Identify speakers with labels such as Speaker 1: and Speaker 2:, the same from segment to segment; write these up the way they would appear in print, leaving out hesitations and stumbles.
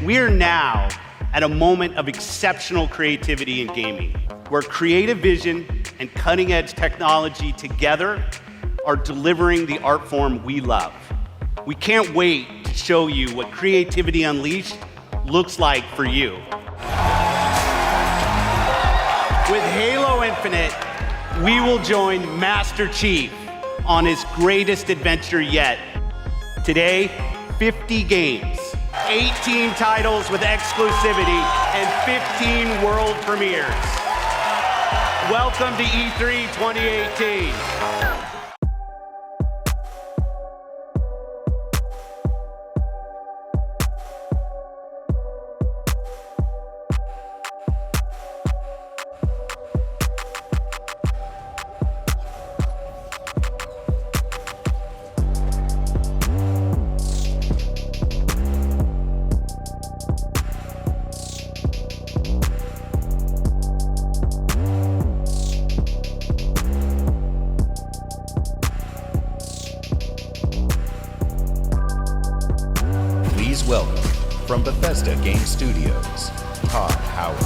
Speaker 1: We're now at a moment of exceptional creativity in gaming, where creative vision and cutting-edge technology together are delivering the art form we love. We can't wait to show you what Creativity Unleashed looks like for you. With Halo Infinite, we will join Master Chief on his greatest adventure yet. Today, 50 games, 18 titles with exclusivity, and 15 world premieres. Welcome to E3 2018.
Speaker 2: Please welcome, from Bethesda Game Studios, Todd Howard.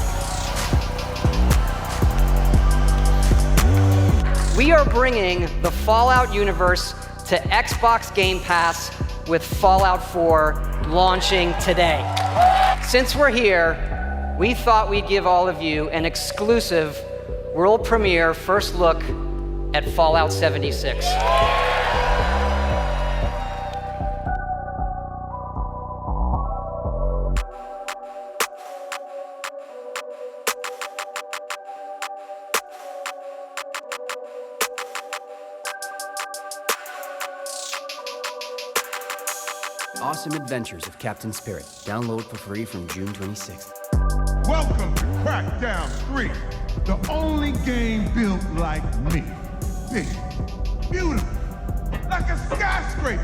Speaker 3: We are bringing the Fallout universe to Xbox Game Pass with Fallout 4 launching today. Since we're here, we thought we'd give all of you an exclusive world premiere first look at Fallout 76.
Speaker 4: Awesome Adventures of Captain Spirit. Download for free from June 26th.
Speaker 5: Welcome to Crackdown 3, the only game built like me. Big, beautiful, like a skyscraper,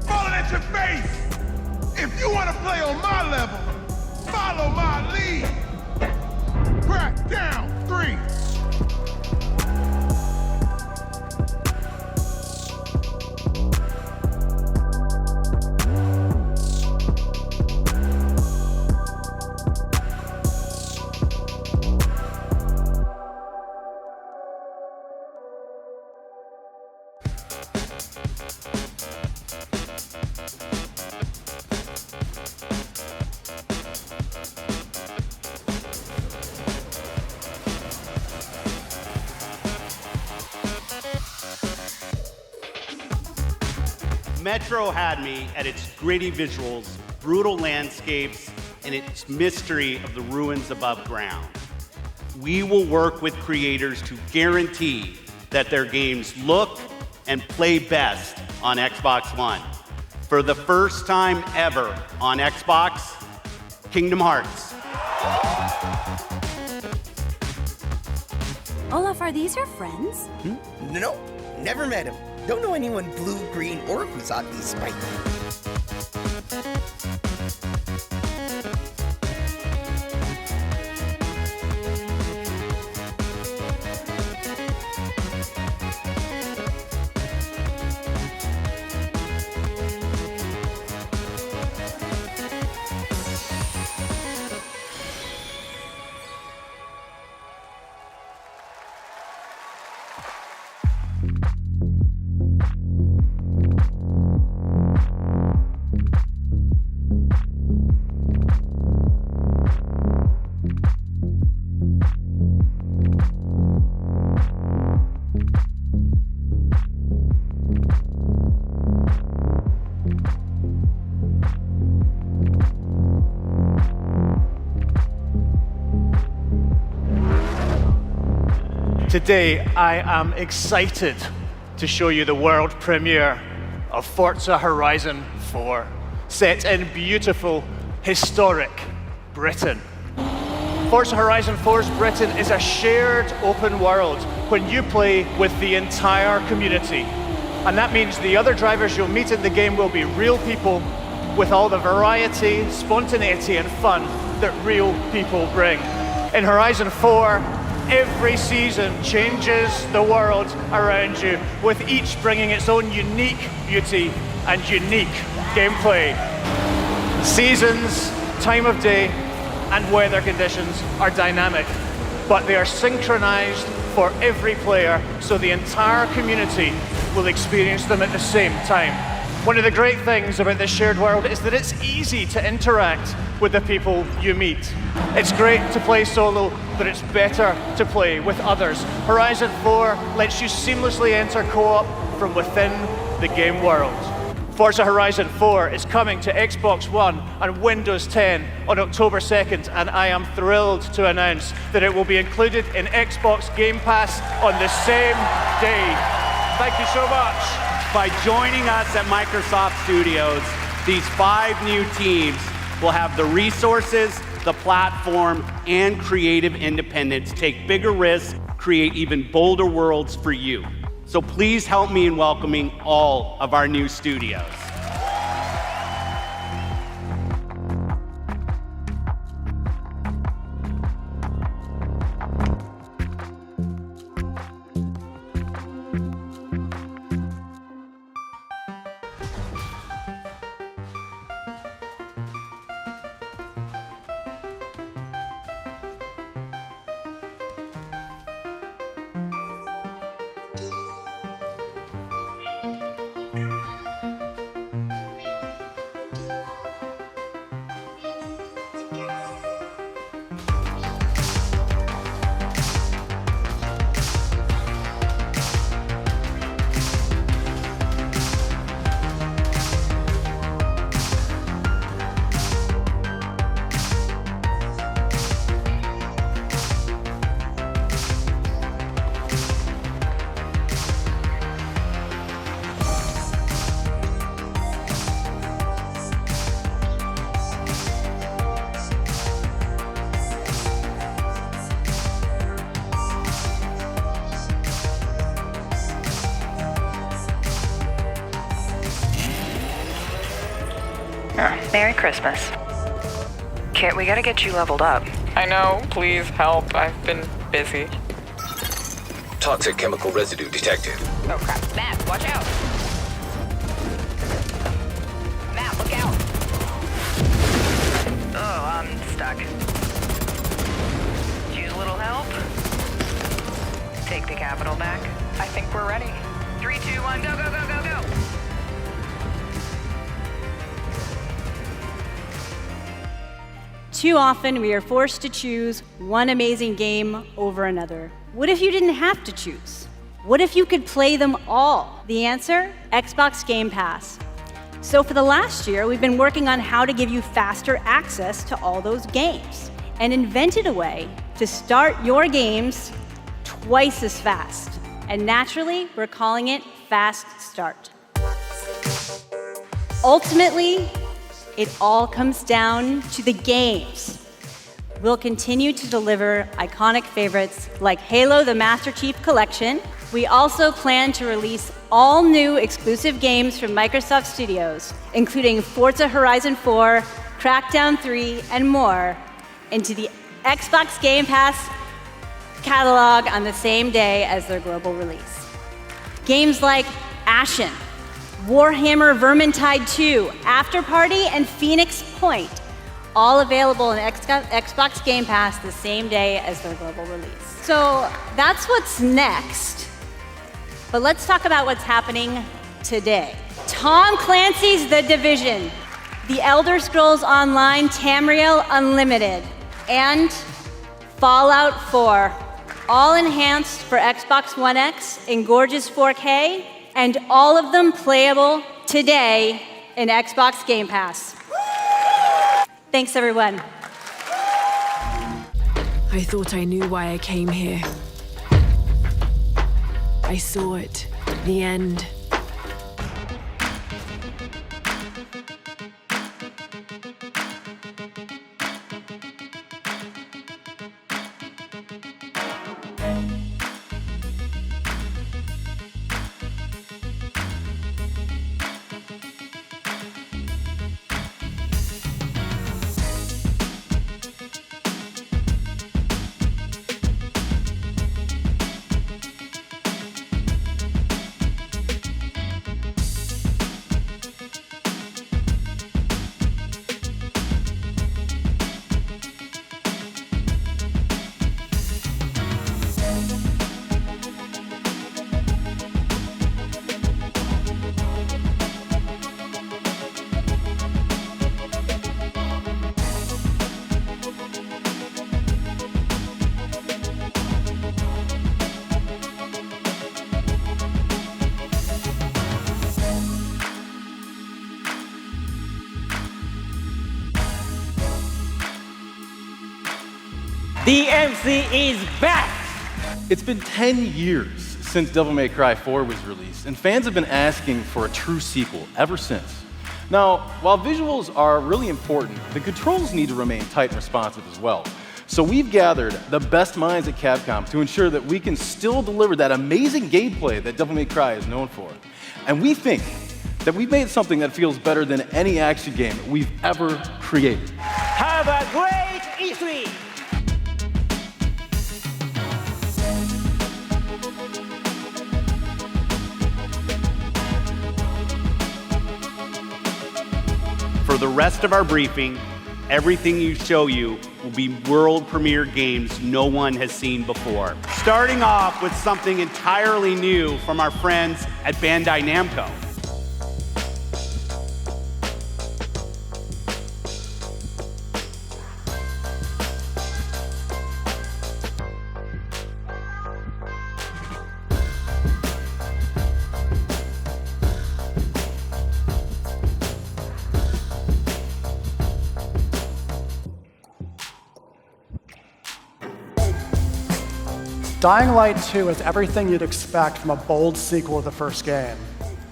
Speaker 5: falling at your face. If you want to play on my level, follow my lead. Crackdown 3.
Speaker 1: Metro had me at its gritty visuals, brutal landscapes, and its mystery of the ruins above ground. We will work with creators to guarantee that their games look and play best on Xbox One. For the first time ever on Xbox, Kingdom Hearts.
Speaker 6: Olaf, are these your friends?
Speaker 7: No, never met him. Don't know anyone blue, green, or Kusaki spiky.
Speaker 8: Today, I am excited to show you the world premiere of Forza Horizon 4, set in beautiful, historic Britain. Forza Horizon 4's Britain is a shared open world when you play with the entire community. And that means the other drivers you'll meet in the game will be real people with all the variety, spontaneity, and fun that real people bring. In Horizon 4, every season changes the world around you, with each bringing its own unique beauty and unique gameplay. Seasons, time of day, and weather conditions are dynamic, but they are synchronized for every player, so the entire community will experience them at the same time. One of the great things about this shared world is that it's easy to interact with the people you meet. It's great to play solo, but it's better to play with others. Horizon 4 lets you seamlessly enter co-op from within the game world. Forza Horizon 4 is coming to Xbox One and Windows 10 on October 2nd, and I am thrilled to announce that it will be included in Xbox Game Pass on the same day. Thank you so much.
Speaker 1: By joining us at Microsoft Studios, these 5 new teams will have the resources, the platform, and creative independence to take bigger risks, create even bolder worlds for you. So please help me in welcoming all of our new studios.
Speaker 9: Merry Christmas. Kit, we gotta get you leveled up.
Speaker 10: I know, please help. I've been busy.
Speaker 2: Toxic chemical residue detected.
Speaker 9: Oh crap. Matt, watch out! Matt, look out! Oh, I'm stuck. Use a little help? Take the capital back.
Speaker 10: I think we're ready.
Speaker 9: 3, 2, 1, go, go, go, go, go!
Speaker 11: Too often, we are forced to choose one amazing game over another. What if you didn't have to choose? What if you could play them all? The answer? Xbox Game Pass. So for the last year, we've been working on how to give you faster access to all those games and invented a way to start your games twice as fast. And naturally, we're calling it Fast Start. Ultimately, it all comes down to the games. We'll continue to deliver iconic favorites like Halo: The Master Chief Collection. We also plan to release all new exclusive games from Microsoft Studios, including Forza Horizon 4, Crackdown 3, and more, into the Xbox Game Pass catalog on the same day as their global release. Games like Ashen, Warhammer Vermintide 2, After Party, and Phoenix Point, all available in Xbox Game Pass the same day as their global release. So that's what's next. But let's talk about what's happening today. Tom Clancy's The Division, The Elder Scrolls Online Tamriel Unlimited, and Fallout 4, all enhanced for Xbox One X in gorgeous 4K, and all of them playable today in Xbox Game Pass. Thanks, everyone.
Speaker 12: I thought I knew why I came here. I saw it, the end.
Speaker 13: DMC is back!
Speaker 14: It's been 10 years since Devil May Cry 4 was released, and fans have been asking for a true sequel ever since. Now, while visuals are really important, the controls need to remain tight and responsive as well. So we've gathered the best minds at Capcom to ensure that we can still deliver that amazing gameplay that Devil May Cry is known for. And we think that we've made something that feels better than any action game we've ever created.
Speaker 13: Have a great E3!
Speaker 1: For the rest of our briefing, everything you show you will be world premiere games no one has seen before. Starting off with something entirely new from our friends at Bandai Namco.
Speaker 15: Dying Light 2 is everything you'd expect from a bold sequel to the first game.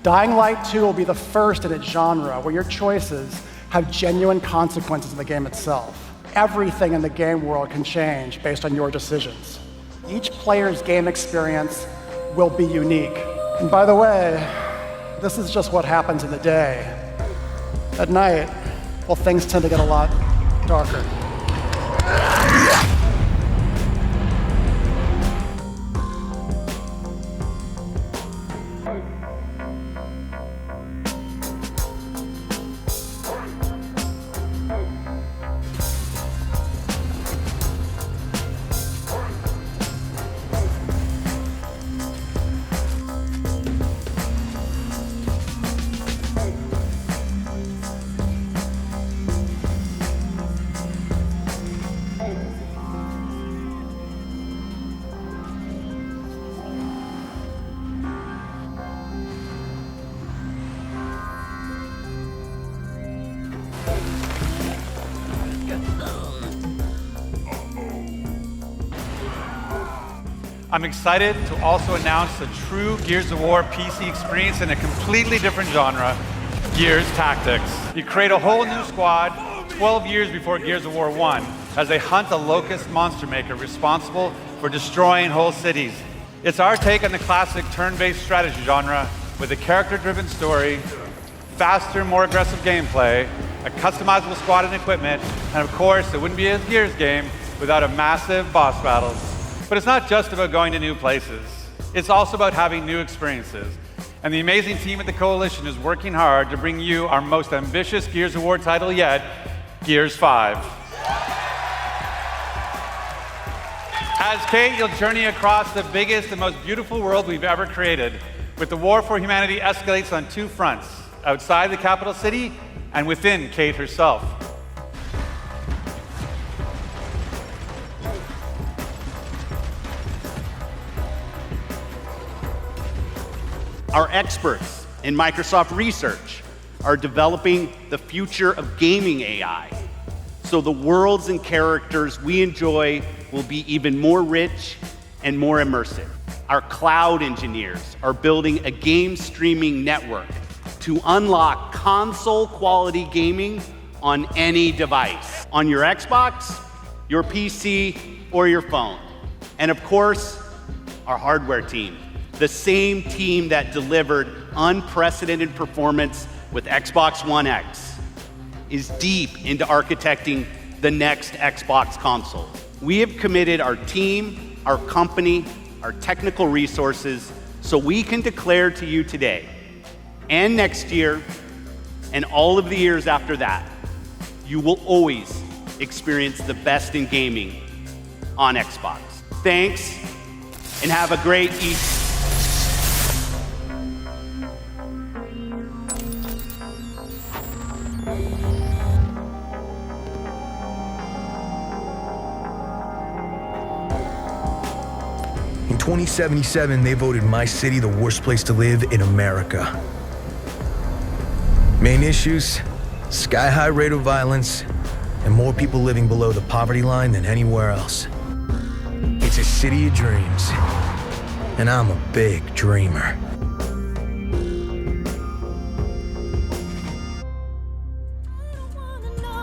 Speaker 15: Dying Light 2 will be the first in its genre where your choices have genuine consequences in the game itself. Everything in the game world can change based on your decisions. Each player's game experience will be unique. And by the way, this is just what happens in the day. At night, well, things tend to get a lot darker.
Speaker 16: I'm excited to also announce a true Gears of War PC experience in a completely different genre, Gears Tactics. You create a whole new squad 12 years before Gears of War 1 as they hunt a locust monster maker responsible for destroying whole cities. It's our take on the classic turn-based strategy genre with a character-driven story, faster, more aggressive gameplay, a customizable squad and equipment, and of course, it wouldn't be a Gears game without a massive boss battle. But it's not just about going to new places. It's also about having new experiences. And the amazing team at the Coalition is working hard to bring you our most ambitious Gears of War title yet, Gears 5. As Kate, you'll journey across the biggest and most beautiful world we've ever created, with the war for humanity escalates on two fronts, outside the capital city and within Kate herself.
Speaker 1: Our experts in Microsoft Research are developing the future of gaming AI. So the worlds and characters we enjoy will be even more rich and more immersive. Our cloud engineers are building a game streaming network to unlock console quality gaming on any device, on your Xbox, your PC, or your phone. And of course, our hardware team, the same team that delivered unprecedented performance with Xbox One X, is deep into architecting the next Xbox console. We have committed our team, our company, our technical resources, so we can declare to you today, and next year, and all of the years after that, you will always experience the best in gaming on Xbox. Thanks, and have a great Easter.
Speaker 17: In 2077, they voted my city the worst place to live in America. Main issues, sky-high rate of violence, and more people living below the poverty line than anywhere else. It's a city of dreams. And I'm a big dreamer.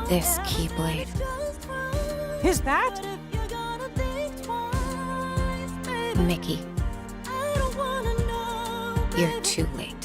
Speaker 18: This Keyblade.
Speaker 19: Is that?
Speaker 18: Mickey. You're too late.